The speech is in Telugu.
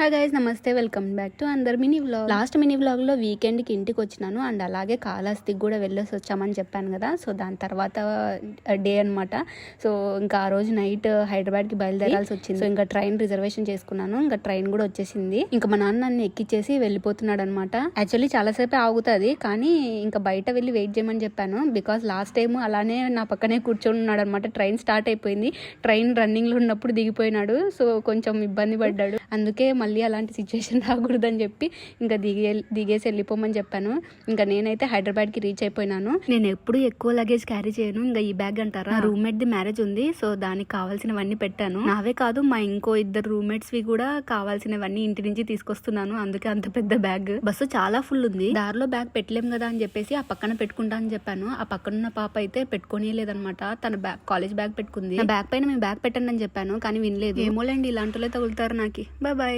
హాయ్ గైస్, నమస్తే, welcome back to another mini vlog. Last mini వ్లాగ్లో వీకెండ్కి ఇంటికి వచ్చినాను అండ్ అలాగే కాళహస్తికి కూడా వెళ్ళేసి వచ్చామని చెప్పాను కదా. సో దాని తర్వాత డే అనమాట. సో ఇంకా ఆ రోజు నైట్ హైదరాబాద్కి బయలుదేరాల్సి వచ్చింది. సో ఇంకా ట్రైన్ రిజర్వేషన్ చేసుకున్నాను. ఇంకా ట్రైన్ కూడా వచ్చేసింది. ఇంకా మా నాన్న నన్ను ఎక్కిచ్చేసి వెళ్ళిపోతున్నాడు అనమాట. యాక్చువల్లీ చాలాసేపు ఆగుతుంది, కానీ ఇంకా బయట వెళ్ళి వెయిట్ చేయమని చెప్పాను. బికాస్ లాస్ట్ టైం అలానే నా పక్కనే కూర్చొని ఉన్నాడు అనమాట. ట్రైన్ స్టార్ట్ అయిపోయింది, ట్రైన్ రన్నింగ్లో ఉన్నప్పుడు దిగిపోయినాడు. సో కొంచెం ఇబ్బంది పడ్డాడు. అందుకే మళ్ళీ అలాంటి సిచ్యువేషన్ రాకూడదని చెప్పి ఇంకా దిగేసి వెళ్ళిపోమని చెప్పాను. ఇంకా నేనైతే హైదరాబాద్కి రీచ్ అయిపోయినాను. నేను ఎప్పుడు ఎక్కువ లగేజ్ క్యారీ చేయను. ఇంకా ఈ బ్యాగ్ అంటారా, రూమ్మేట్ ది మ్యారేజ్ ఉంది. సో దానికి కావాల్సినవన్నీ పెట్టాను. నావే కాదు, మా ఇంకో ఇద్దరు రూమ్మేట్స్ వి కూడా కావాల్సినవన్నీ ఇంటి నుంచి తీసుకొస్తున్నాను. అందుకే అంత పెద్ద బ్యాగ్. బస్సు చాలా ఫుల్ ఉంది. దారిలో బ్యాగ్ పెట్టలేం కదా అని చెప్పేసి ఆ పక్కన పెట్టుకుంటా అని చెప్పాను. ఆ పక్కనున్న పాప అయితే పెట్టుకోనే లేదనమాట. తన బ్యాగ్, కాలేజ్ బ్యాగ్ పెట్టుకుంది. బ్యాగ్ పైన మేము బ్యాగ్ పెట్టండి అని చెప్పాను, కానీ వినలేదు. ఏమోలేండి, ఇలాంటి తగులుతారు నాకు. Bye bye.